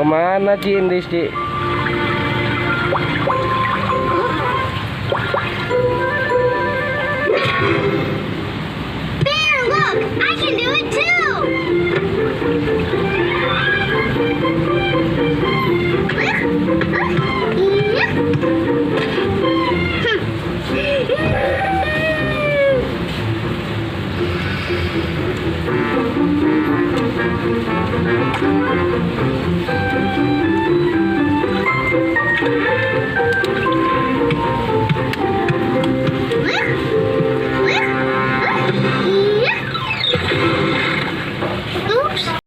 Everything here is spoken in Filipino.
kemana Ci Indis Ci? Bear, look! I can do it too! Yep.